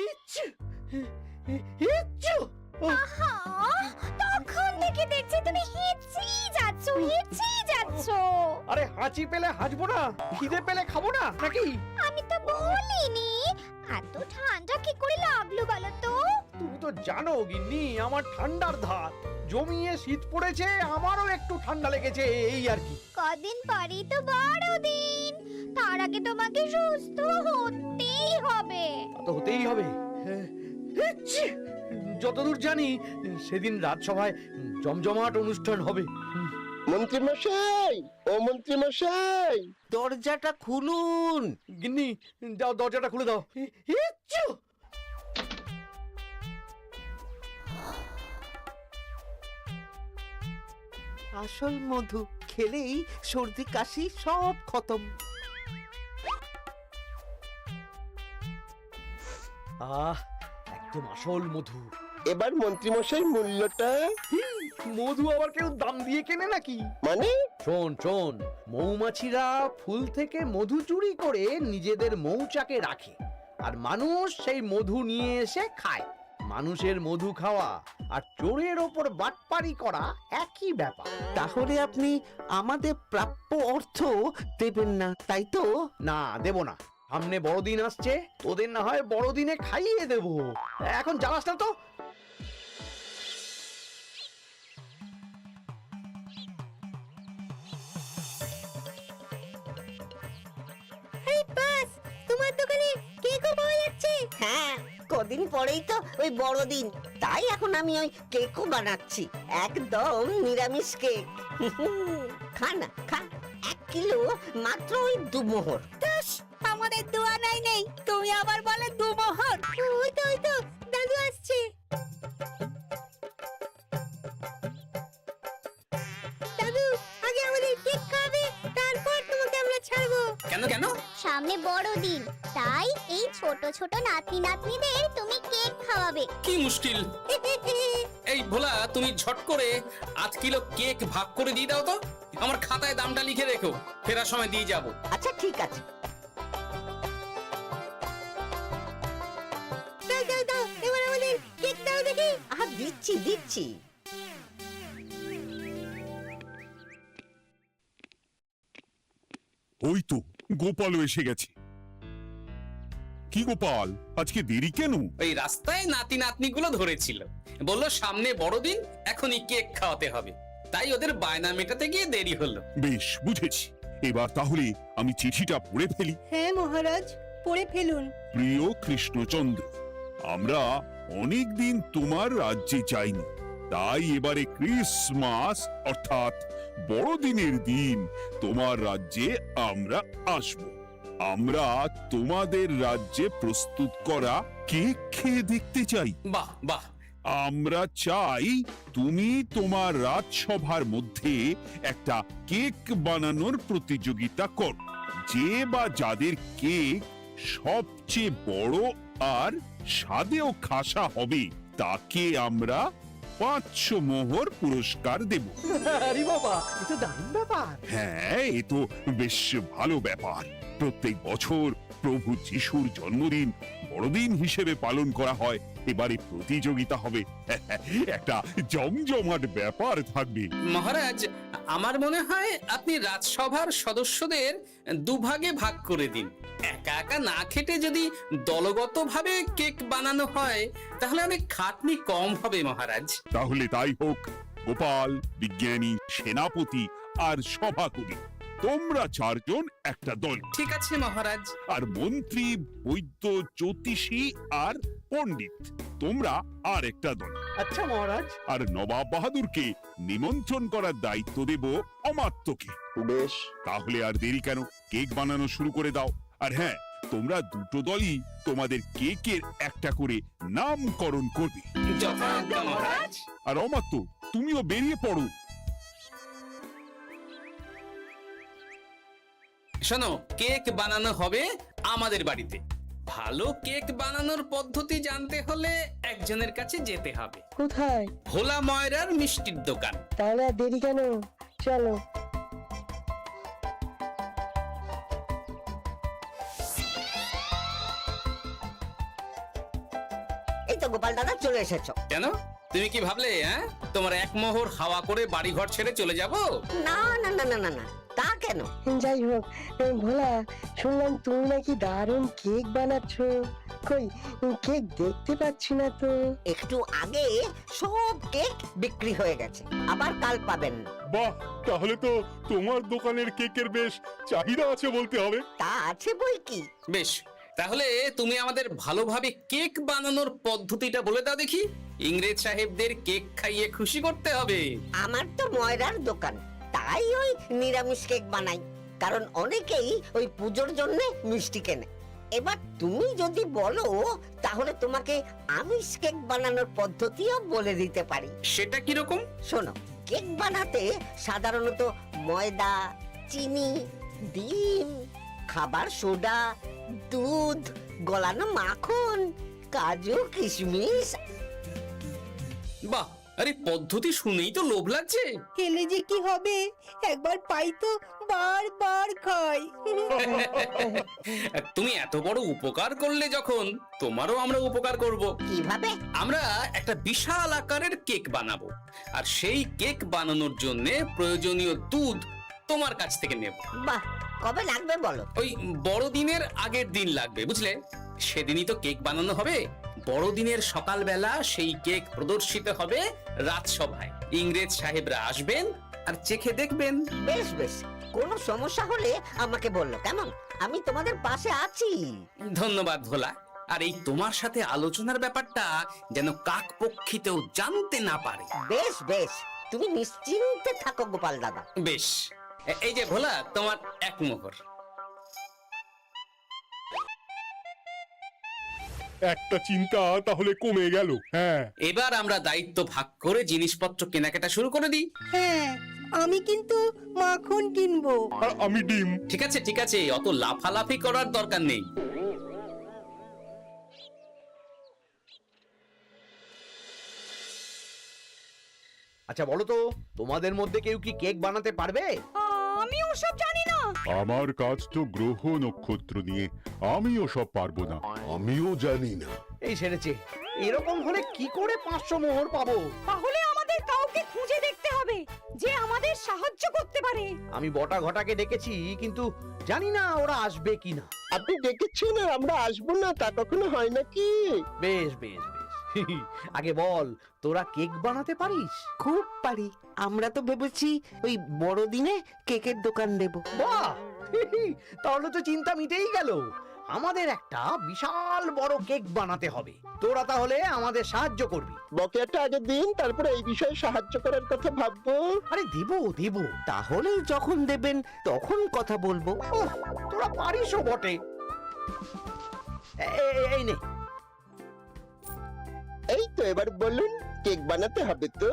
ইচ্ছু, ইচ্ছু। আহা, তখন থেকে দেখছি তুমি হিঁচেই যাচ্ছ। আরে হাঁচি পেলে হাঁচবো না, খিদে পেলে খাবো না নাকি? আমি তো বলিনি। এত ঠান্ডা কি করে লাগলো বলো তো? তুমি তো জানো গিন্নি, আমার ঠান্ডার ধাত জমিয়ে শীত পড়েছে, আমারও একটু ঠান্ডা লেগেছে, এই আর কি। কদিন পরেই তো বড়দিন, তার আগে তোমাকে সুস্থ হতেই হবে। তা তো হতেই হবে। ইচ্ছি, যতদূর জানি সেদিন রাজসভায় জমজমাট অনুষ্ঠান হবে। মন্ত্রী মশাই, ও মন্ত্রী মশাই, দরজাটা খুলুন। গিন্নি, দাও, দরজাটা খুলে দাও। ইচ্ছু। আসল মধু খেলেই সর্দি কাশি সব খতম। একদম আসল মধু। এবার মন্ত্রী মশাই মূল্যটা মধু আবার কেউ দাম দিয়ে কেনে নাকি? মানে? শোন শোন, মৌমাছিরা ফুল থেকে মধু চুরি করে নিজেদের মৌচাকে রাখে, আর মানুষ সেই মধু নিয়ে এসে খায়। মানুষের মধু খাওয়া আর চোরের ওপর বাটপারি করা একই ব্যাপার। তাহলে আপনি আমাদের প্রাপ্য অর্থ দেবেন না, তাই তো? না, দেব না। সামনে বড়দিন আসছে, তোদের না হয় বড়দিনে খাইয়ে দেব। এখন জ্বালাস না তো। এই বাস, তোমার দোকানে কেকও পাওয়া যাচ্ছে? হ্যাঁ, কদিন পরেই তো ওই বড়দিন, তাই এখন আমি ওই কেকও বানাচ্ছি, একদম নিরামিষ কেক। খা না, খা। 1 কিলো মাত্র ওই 2 মোহর। আমাদের দোয়ানায় নেই, তুমি আবার বলে দুমোহর। ওই তো দাদু আসছে। দাদু, আগে আমাদের কেক খাবে, তারপর তোমাকে আমরা ছাড়বো। কেন কেন? সামনে বড়দিন, তাই এই ছোট ছোট নাতি নাতনিদের তুমি কেক খাওয়াবে। কি মুশকিল। এই ভোলা, তুমি ঝট করে 8 কিলো কেক ভাগ করে দিয়ে দাও তো। আমার খাতায় দামটা লিখে রেখো, ফেরার সময় দিয়ে যাব। আচ্ছা ঠিক আছে। দাও, এবার আমাদের কেক দাও দেখি। দিচ্ছি। ওই তো গোপালও এসে গেছে। কি গোপাল, আজকে দেরি কেন? ওই রাস্তায় নাতি নাতনিগুলো ধরেছিল, বললো সামনে বড়দিন, এখনই কেক খাওয়াতে হবে, তাই ওদের বায়না মেটাতে গিয়ে দেরি হলো। বেশ, বুঝেছি। এবার তাহলে আমি চিঠিটা পড়ে ফেলি। হ্যাঁ মহারাজ, পড়ে ফেলুন। প্রিয় কৃষ্ণচন্দ্র, আমরা অনেক দিন তোমার রাজ্যে যাইনি, তাই এবারে ক্রিসমাস অর্থাৎ বড়দিনের দিন তোমার রাজ্যে আমরা আসব। আমরা তোমাদের রাজ্যে প্রস্তুত করা কেক খেয়ে দেখতে চাই। বাহ বাহ। আমরা চাই তুমি তোমার রাজসভার মধ্যে একটা কেক বানানোর প্রতিযোগিতা করো। যে বা যাদের কেক সবচেয়ে বড় আর স্বাদেও খাসা হবে, তাকে আমরা 500 মোহর পুরস্কার দেব। আরে বাবা, এটা দারুণ ব্যাপার। হ্যাঁ, এ তো বেশ ভালো ব্যাপার। প্রত্যেক বছর প্রভু যিশুর জন্মদিন বড়দিন হিসেবে পালন করা হয়, এবারে প্রতিযোগিতা হবে। একটা জমজমাট ব্যাপার থাকবে। মহারাজ, আমার মনে হয় আপনি রাজসভার সদস্যদের দুভাগে ভাগ করে দিন। একা একা না খেটে যদি দলগতভাবে কেক বানানো হয়, তাহলে অনেক খাটনি কম হবে মহারাজ। তাহলে তাই হোক। গোপাল, বিজ্ঞানী, সেনাপতি আর সভাকবি, তোমরা 4 জন একটা দল। ঠিক আছে মহারাজ। আর মন্ত্রী, বৈদ্য, জ্যোতিষী আর পণ্ডিত, তোমরা আর একটা দল। আচ্ছা মহারাজ। আর নবাব বাহাদুরকে নিমন্ত্রণ করার দায়িত্ব দেব অমাত্যকে। বেশ। তাহলে আর দেরি কেন, কেক বানানো শুরু করে দাও। আর হ্যাঁ, তোমরা দুটো দলই তোমাদের কেকের একটা করে নামকরণ করবে। যথাজ্ঞা মহারাজ। আর অমাত্য, তুমিও বেরিয়ে পড়ো। শোনো, কেক বানানো হবে আমাদের বাড়িতে। ভালো কেক বানানোর পদ্ধতি জানতে হলে একজনের কাছে যেতে হবে। কোথায়? ভোলা ময়রার মিষ্টির দোকান। তাহলে আর দেরি কেন, চলো। এই তো গোপাল দাদা চলে এসেছো। কেন তুমি কি ভাবলে হ্যাঁ তোমার এক মোহর হাওয়া করে বাড়ি ঘর ছেড়ে চলে যাব? না না না না না না, তা কেন? যাই হোক ভোলা, শুনলাম তুমি নাকি দারুণ কেক বানাচ্ছ। কই কেক দেখতে পাচ্ছি না তো। একটু আগে সব কেক বিক্রি হয়ে গেছে, আবার কাল পাবেন। বাহ, তাহলে তো তোমার দোকানের কেকের বেশ চাহিদা আছে বলতে হবে। তা আছে বই কি। বেশ, তাহলে তুমি আমাদের ভালোভাবে কেক বানানোর পদ্ধতিটা বলে দাও দেখি। ইংরেজ সাহেবদের কেক খাইয়ে খুশি করতে হবে। আমার তো ময়রার দোকান, তাই ওই নিরামিষ কেক বানাই, কারণ অনেকেই ওই পুজোর জন্য মিষ্টি কেনে। এবার তুমি যদি বলো তাহলে তোমাকে আমিষ কেক বানানোর পদ্ধতিও বলে দিতে পারি। সেটা কিরকম? শোনো, কেক বানাতে সাধারণত ময়দা, চিনি, ডিম, খাবার সোডা, দুধ, গলানো মাখন, কাজু, কিশমিশ। বাহ, আরে পদ্ধতি শুনেই তো লোভ লাগছে। খেলে যে কি হবে, একবার পাই তো বারবার খাই। তুমি এত বড় উপকার করলে যখন, তোমারও আমরা উপকার করব। কিভাবে? আমরা একটা বিশাল আকারের কেক বানাবো, আর সেই কেক বানানোর জন্য প্রয়োজনীয় দুধ তোমার কাছ থেকে নেব। বাহ, কবে লাগবে বলো? ওই বড়দিনের আগের দিন লাগবে, বুঝলে? সেদিনই তো কেক বানানো হবে। বড়দিনের সকালবেলা সেই কেক প্রদর্শিত হবে রাজসভায়। ইংরেজ সাহেবরা আসবেন আর চেখে দেখবেন। বেশ বেশ, কোনো সমস্যা হলে আমাকে বললো, কেমন? আমি তোমাদের পাশে আছি। ধন্যবাদ ভোলা। আর এই তোমার সাথে আলোচনার ব্যাপারটা যেন কাকপক্ষীতেও জানতে না পারে। বেশ বেশ, তুমি নিশ্চিন্তে থাকো গোপাল দাদা। বেশ, এই যে ভোলা, তোমার এক মোহর। একটা চিন্তা তাহলে কমে গেল। হ্যাঁ, এবার আমরা দায়িত্ব ভাগ করে জিনিসপত্র কেনাকাটা শুরু করে দিই। হ্যাঁ, আমি কিন্তু মাখন কিনবো। আর আমি ডিম। ঠিক আছে ঠিক আছে, অত লাফালাফি করার দরকার নেই। আচ্ছা বলো তো, তোমাদের মধ্যে কেউ কি কেক বানাতে পারবে? আমি ওসব জানি না। আমার কাজ তো গ্রহ নক্ষত্র নিয়ে, আমিও সব পারবো না। আমিও জানি না। এই সেরেছে, এরকম হলে কি করে 500 মোহর পাবো? তাহলে আমাদের কাউকে খুঁজে দেখতে হবে যে আমাদের সাহায্য করতে পারে। আমি বটা ঘটাকে ডেকেছি, কিন্তু জানি না ওরা আসবে কিনা। আপনি ডেকেছেন আর আমরা আসবো না, তা কখনো হয় নাকি? বেশ বেশ বেশ আগে বল, তোরা কেক বানাতে পারিস? খুব পারি। আমরা তো ভেবেছি ওই বড়দিনে কেকের দোকান দেব। বাহ তাহলে তো চিন্তা মিটেই গেল। আমাদের একটা বিশাল বড় কেক বানাতে হবে। তোরা তাহলে আমাদের সাহায্য করবি। বকেয়াটা আগে দিন, তারপরে এই বিষয়ে সাহায্য করার কথা ভাববো। আরে দেব। তাহলে যখন দেবেন তখন কথা বলবো। ওহ, তোরা পারিসও বটে। এই নে। এই তো, এবার বলুন, কেক বানাতে হবে তো?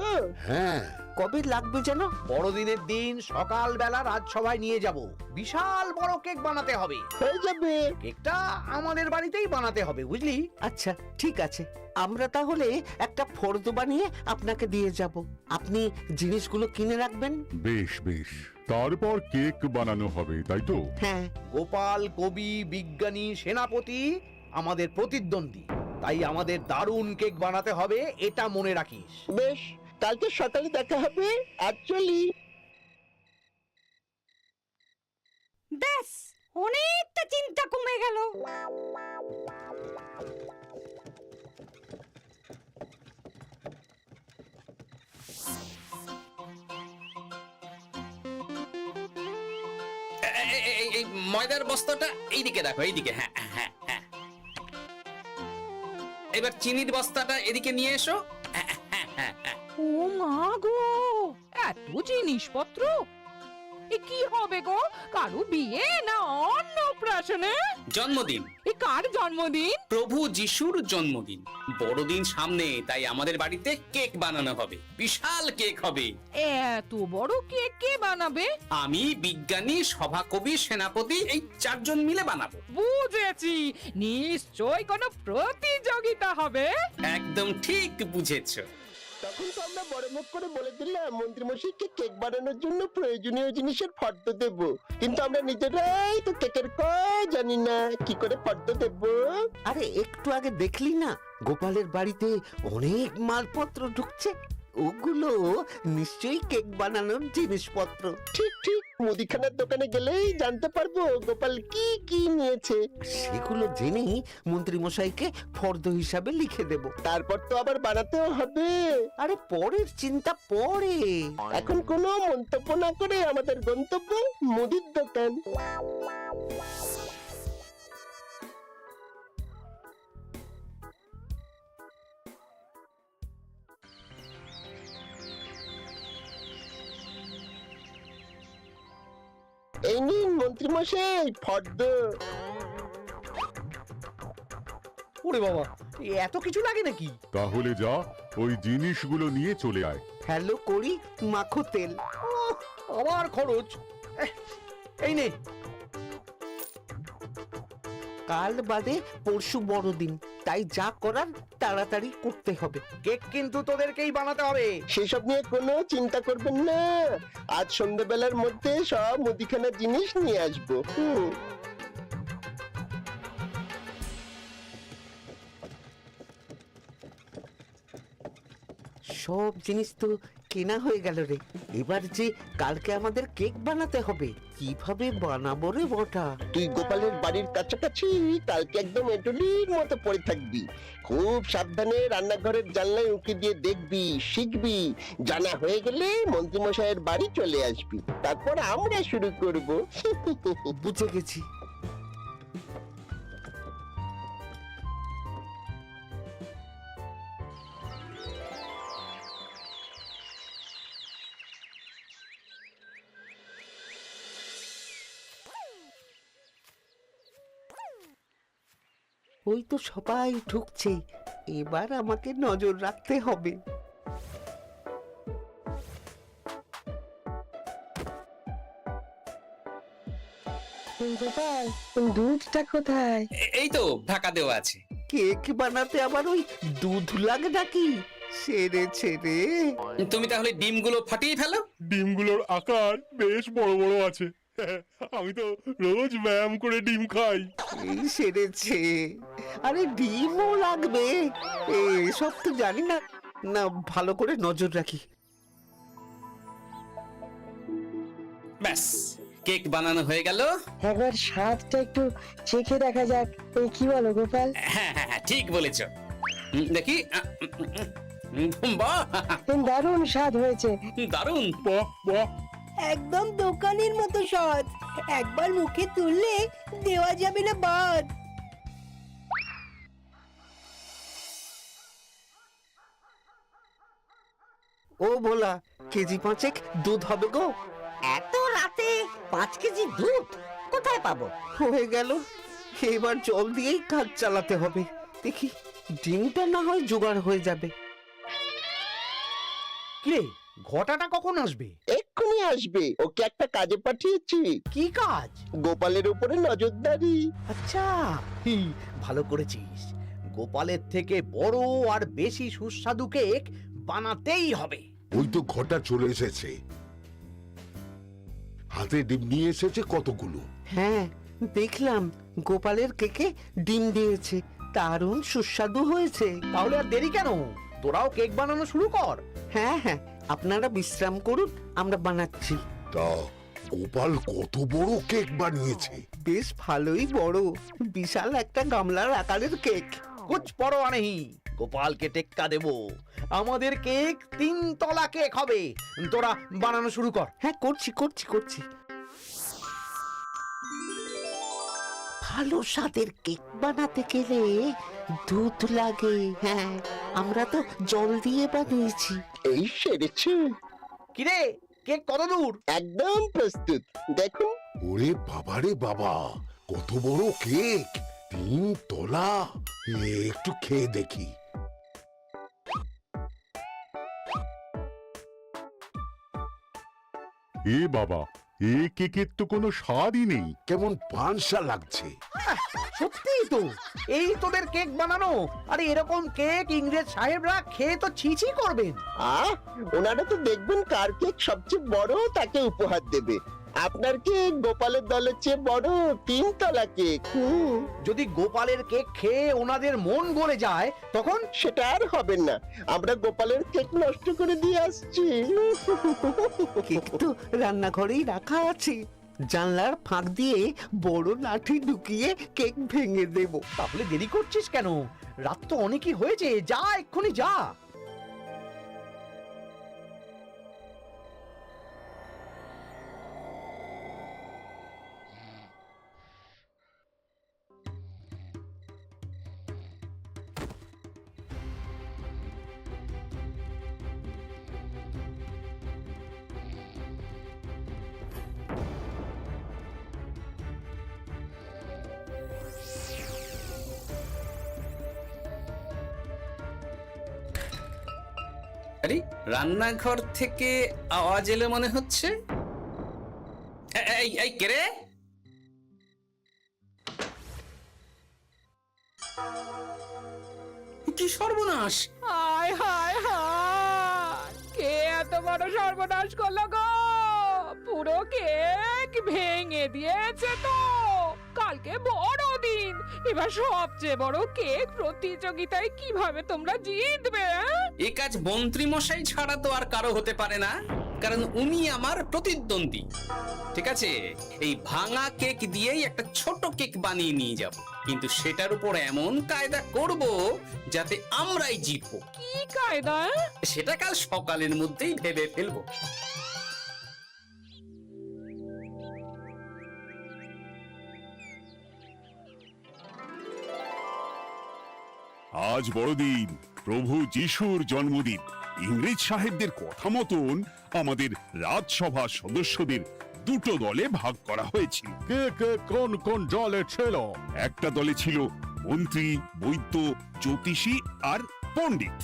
হ্যাঁ, কবে লাগবে যেন? বড়দিনের দিন সকালবেলা রাজসভায় নিয়ে যাব। বিশাল বড় কেক বানাতে হবে। হয়ে যাবে। কেকটা আমাদের বাড়িতেই বানাতে হবে, বুঝলি? আচ্ছা ঠিক আছে, আমরা তাহলে একটা ফর্দ বানিয়ে আপনাকে দিয়ে যাব। আপনি জিনিসগুলো কিনে রাখবেন। বেশ বেশ, তারপর কেক বানানো হবে, তাই তো? হ্যাঁ, গোপাল, কবি, বিজ্ঞানী, সেনাপতি আমাদের প্রতিদ্বন্দ্বী, তাই আমাদের দারুণ কেক বানাতে হবে, এটা মনে রাখিস। বেশ, কালকে সকালে দেখা হবে। অ্যাকচুয়ালি ব্যাস, অনেকটা চিন্তা কমে গেল। এই ময়দার বস্তাটা এইদিকে রাখো, এইদিকে। হ্যাঁ হ্যাঁ হ্যাঁ। এবার চিনির বস্তাটা এদিকে নিয়ে এসো। ও মা গো, এত জিনিসপত্র! এ কি হবে গো? কারু বিয়ে না অন্নপ্রাশনে? জন্মদিন। এ কার জন্মদিন? প্রভু যিশুর জন্মদিন। বড়দিন সামনে, তাই আমাদের বাড়িতে কেক বানানো হবে। বিশাল কেক হবে। এত বড় কেক কে বানাবে? আমি, বিজ্ঞানী, সভাকবি, সেনাপতি, এই 4 জন মিলে বানাবো। বুঝেছি, নিশ্চয় কোনো প্রতিযোগিতা হবে। একদম ঠিক বুঝেছো। তখন তো আমরা বড় মুখ করে বলে দিলাম মন্ত্রীমশাইকে কেক বানানোর জন্য প্রয়োজনীয় জিনিসের ফর্দ দেব, কিন্তু আমরা নিজেরাই তো কেকের জানি না কি করে ফর্দ দেব। আরে একটু আগে দেখলি না গোপালের বাড়িতে অনেক মালপত্র ঢুকছে, ওগুলো নিশ্চয়ই কেক বানানোর জিনিসপত্র। ঠিক ঠিক, মুদিখানার দোকানে গেলেই জানতে পারবো গোপাল কি কি নিয়েছে। সেগুলো জেনেই মন্ত্রী মশাইকে ফর্দ হিসাবে লিখে দেব। তারপর তো আবার বানাতেও হবে। আরে পরের চিন্তা পরে। এখন কোনো মন্তব্য না করে আমাদের গন্তব্য মুদির দোকান। এই নিন মন্ত্রী মশাই ফর্দ। ওরে বাবা, এত কিছু লাগে নাকি? তাহলে যা, ওই জিনিসগুলো নিয়ে চলে আয়। হ্যালো করি মাখো তেল। আবার খরচ। এই নে। কাল বাদে পরশু বড়দিন, তাই যা করার তাড়াতাড়ি করতে হবে। কেক কিন্তু তোদেরকেই বানাতে হবে। সেসব নিয়ে কোনো চিন্তা করবেন না, আজ সন্ধ্যাবেলার মধ্যে সব মুদিখানার জিনিস নিয়ে আসবো। সব জিনিস তো কেনা হয়ে গেল রে। এবার যে কালকে আমাদের কেক বানাতে হবে, কিভাবে বানাবো রে বটা? তুই গোপালের বাড়ির কাছাকাছি কালকে একদম এটুলির মতো পড়ে থাকবি। খুব সাবধানে রান্নাঘরের জানলায় উঁকি দিয়ে দেখবি, শিখবি। জানা হয়ে গেলে মন্ত্রীমশাইয়ের বাড়ি চলে আসবি, তারপর আমরা শুরু করব। বুঝে গেছি। ওই তো সবাই ঢুকছে, এবার আমাকে নজর রাখতে হবে। গোপাল, দুধটা কোথায়? এই তো ঢাকা দেওয়া আছে। কেক বানাতে আবার ওই দুধ লাগে নাকি? সেরেছে রে। তুমি তাহলে ডিমগুলো ফাটিয়ে ফেলো। ডিমগুলোর আকার বেশ বড় বড় আছে। আমি তো রোজ ব্যায়াম করে ডিম খাই। এই সেরেছে। আরে ডিমও লাগবে, এসব তো জানি না। না, ভালো করে নজর রাখি। ব্যাস, কেক বানানো হয়ে গেল। একবার স্বাদটা একটু চেখে দেখা যাক, কি বলো গোপাল? হ্যাঁ হ্যাঁ হ্যাঁ, ঠিক বলেছ। দেখি, বাহ, দারুণ স্বাদ হয়েছে। দারুণ। বাহ বাহ, একদম দোকানের মতো স্বাদ, একবার মুখে তুললে দেওয়া যাবে না বাদ। ও ভোলা, কেজি 5 দুধ হবে গো? এত রাতে 5 কেজি দুধ কোথায় পাবো? হয়ে গেল, এবার জল দিয়েই কাজ চালাতে হবে। দেখি, ডিমটা না হয় জোগাড় হয়ে যাবে। কিরে, ঘটাটা কখন আসবে? এক্ষুনি আসবে, ওকে একটা কাজে পাঠিয়েছি। কি কাজ? গোপালের উপরে নজরদারি। আচ্ছা, ভালো করেছিস। গোপালের থেকে বড় আর বেশি সুস্বাদু কেক বানাতেই হবে। ওই তো ঘটা চলে এসেছে, হাতে ডিম নিয়ে এসেছে কতগুলো। হ্যাঁ, দেখলাম গোপালের কেকে ডিম দিয়েছে, দারুণ সুস্বাদু হয়েছে। তাহলে আর দেরি কেন? তোরাও কেক বানানো শুরু কর। হ্যাঁ হ্যাঁ, আপনারা বিশ্রাম করুন, আমরা বানাচ্ছি। তা গোপাল কত বড় কেক বানিয়েছে? বেশ ভালোই বড়, বিশাল একটা গামলার আকারের কেক। কুছ পরোয়া নেই, গোপালকে টেক্কা দেব। আমাদের কেক 3 তলা কেক হবে। তোরা বানানো শুরু কর। হ্যাঁ, করছি করছি করছি। ভালো স্বাদের কেক বানাতে গেলে দুধ লাগে। হ্যাঁ, আমরা তো জল দিয়ে বানিয়েছি। এই সেরেছে। কিরে, কেক কত দূর? একদম প্রস্তুত, দেখুন। ওরে বাবারে বাবা, কত বড় কেক, 3 তলা। একটু খেয়ে দেখি। এ বাবা, এ কেকের তো কোনো স্বাদই নেই। কেমন পানসা লাগছে। সত্যিই তো, এই তোদের কেক বানানো। আরে এরকম কেক ইংরেজ সাহেবরা খেয়ে তো ছিছি করবেন। ওনারা তো দেখবেন কার কেক সবচেয়ে বড় তাকে উপহার দেবে। আপনার কেক গোপালের দলের চেয়ে বড় 3 তলা কেক। যদি গোপালের কেক খেয়ে ওনাদের মন গলে যায় তখন? সেটা আর হবে না, আমরা গোপালের কেক নষ্ট করে দিয়ে আসছি। কেক তো রান্নাঘরেই রাখা আছে, জানলার ফাঁক দিয়ে বড় লাঠি ঢুকিয়ে কেক ভেঙে দেব। তাহলে দেরি করছিস কেন? রাত তো অনেকই হয়েছে, যা এক্ষুনি যা। আরে রান্নাঘর থেকে আওয়াজ এলো মনে হচ্ছে। এই কে রে? কি সর্বনাশ! হায় হায় হায়, কে এত বড় সর্বনাশ করলো গো? পুরো কেক ভেঙে দিয়েছে তো। কালকে বড়দিন, এবার সবচেয়ে বড় কেক প্রতিযোগিতায় কিভাবে তোমরা জিতবে? এ কাজ মন্ত্রী মশাই ছাড়া তো আর কারো হতে পারে না, কারণ উনি আমার প্রতিদ্বন্দ্বী। ঠিক আছে, এই ভাঙা কেক দিয়েই একটা ছোট কেক বানিয়ে নিয়ে যাব, কিন্তু সেটার উপর এমন কায়দা করব যাতে আমরাই জিতবো। কি কায়দা? সেটা কাল সকালের মধ্যেই ভেবে ফেলবো। আজ বড়দিন, প্রভু যিশুর জন্মদিন। ইংরেজ সাহেবদের কথা মতন আমাদের রাজসভা সদস্যদের 2 দলে ভাগ করা হয়েছিল। কে কে কোন কোন দলে ছিল? একটা দলে ছিল মন্ত্রী, বৈদ্য, জ্যোতিষী আর পণ্ডিত,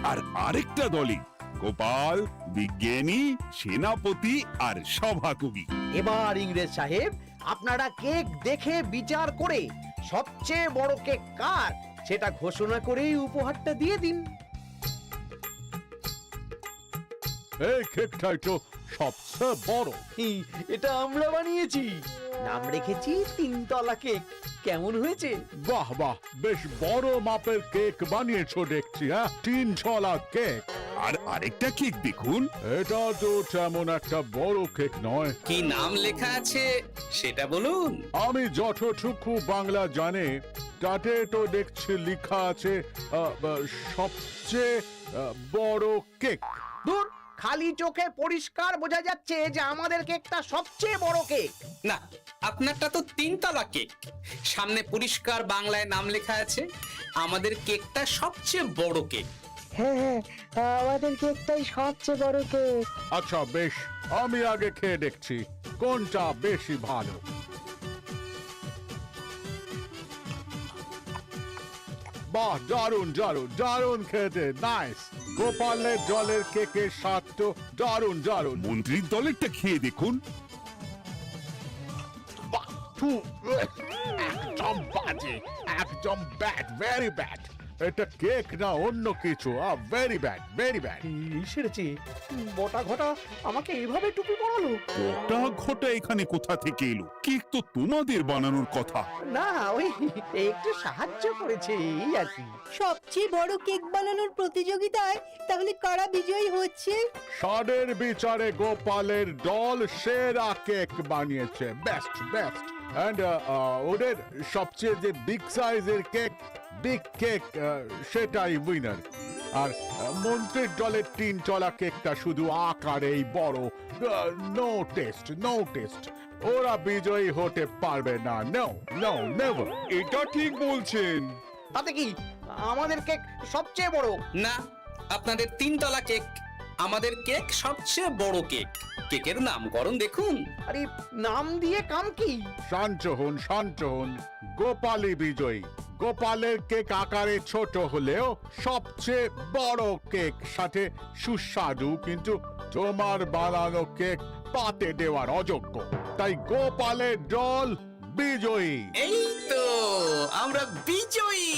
আর আরেকটা দলে গোপাল, বিজ্ঞানী, সেনাপতি আর সভাকবি। এবার ইংরেজ সাহেব, আপনারা কেক দেখে বিচার করে সবচেয়ে বড় কেক কার সেটা ঘোষণা করেই উপহারটা দিয়ে দিন। এই কেকটাই তো সবচেয়ে বড়। এটা আমরা বানিয়েছি, নাম রেখেছি 3 তলা কেক। কেমন হয়েছে? বাহ বাহ, বেশ বড় মাপের কেক বানিয়েছো দেখছি। হ্যাঁ, 3 তলা কেক। আর আরেকটা কেক দেখুন, এটা তো তেমন একটা বড় কেক নয়। কি নাম লেখা আছে সেটা বলুন। আমি যতটুকু বাংলা জানি তাতে তো দেখছি লেখা আছে সবচেয়ে বড় কেক। দূর, খালি চোখে পরিষ্কার বোঝা যাচ্ছে যে আমাদের কেকটা সবচেয়ে বড় কেক। না, আপনারটা তো 3 তলা কেক, সামনে পরিষ্কার বাংলায় নাম লেখা আছে। আমাদের কেকটা সবচেয়ে বড় কেক। হ্যাঁ হ্যাঁ, আমাদের কেকটাই সবচেয়ে বড় কেক। আচ্ছা বেশ, আমি আগে খেয়ে দেখছি কোনটা বেশি ভালো। বাহ, দারুন দারুন দারুন খেতে, নাইস। গোপালের জলের কেকের স্বাদ তো দারুন দারুন। মন্ত্রীর দলেরটা খেয়ে দেখুন। একদম বাজে, একদম ব্যাড, ভেরি ব্যাড। এটা কেক না অন্য কিছু। Very bad, very bad. সেরেছে, বটা ঘটা আমাকে এভাবে টুপি পরালো। ওটা ঘটা এখানে কোথা থেকে এলো? কেক তো তোমাদের বানানোর কথা। না, ওই একটু সাহায্য করেছে, এই আর কি। সবচেয়ে বড় কেক বানানোর প্রতিযোগিতায় তাহলে কারা বিজয়ী হচ্ছে? স্বাদের বিচারে গোপালের দল সেরা কেক বানিয়েছে, বেস্ট বেস্ট। এন্ড ওদের সবচেয়ে যে বিগ সাইজের কেক, বিগ কেক, সেটাই উইনার। আর মন্ত্রীর দলের 3 তলা কেকটা শুধু আকারেই বড়, নো টেস্ট, নো টেস্ট। ওরা বিজয়ী হতে পারবে না, নো নো নেভার। এটা ঠিক বলছেন। তাতে কি, আমাদের কেক সবচেয়ে বড়। না, আপনাদের 3 তলা কেক, আমাদের কেক সবচেয়ে বড় কেক। কেকের নামকরণ দেখুন। আরে নাম দিয়ে কাম কি? শান্ত হন, শান্ত হন। গোপালই বিজয়ী। গোপালের কেক আকারে ছোট হলেও সবচেয়ে বড় কেক, সাথে সুস্বাদু, কিন্তু তোমার বানানো কেক পাতে দেওয়ার অযোগ্য। তাই গোপালের দল বিজয়ী। এই তো আমরা বিজয়ী।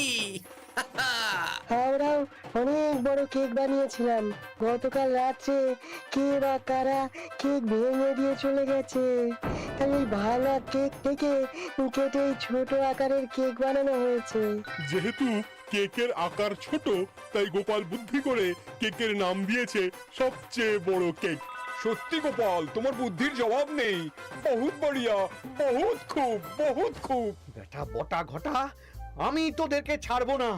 আমরাও অনেক বড় কেক বানিয়েছিলাম। গতকাল রাত্রে কে বা কারা কেক ভেঙে দিয়ে চলে গেছে। তাই ওই ভাঙা কেক থেকে কেটে এই ছোট আকারের কেক বানানো হয়েছে। যেহেতু কেকের আকার ছোট, তাই গোপাল বুদ্ধি করে কেকের নাম দিয়েছে সবচেয়ে বড় কেক। সত্যি গোপাল, তোমার বুদ্ধির জবাব নেই। বহুত বড়িয়া, বহুত খুব। বেটা বটা ঘটা, আমি তোদেরকে ছাড়বো না।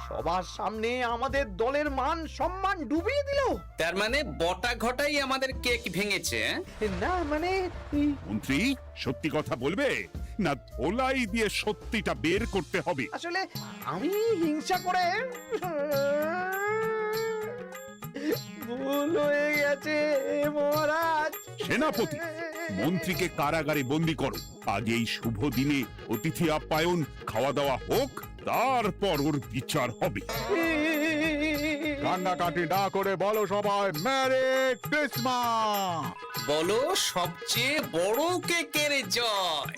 সবার সামনে আমাদের দলের মান সম্মান ডুবিয়ে দিল। তার মানে বটা ঘটাই আমাদের কেক ভেঙেছে, না মানে মন্ত্রী সত্যি কথা বলবে না ধোলাই দিয়ে সত্যিটা বের করতে হবে? আসলে আমি হিংসা করে ভুল হয়ে গেছে মহারাজ। সেনাপতি, মন্ত্রীকে কারাগারে বন্দি করো। আগে এই শুভ দিনে অতিথি আপ্যায়ন, খাওয়া দাওয়া হোক, তারপর ওর বিচার হবে। কান্নাকাটি না করে বলো সবাই মেরি ক্রিসমাস। বলো সবচেয়ে বড় কেকের জয়।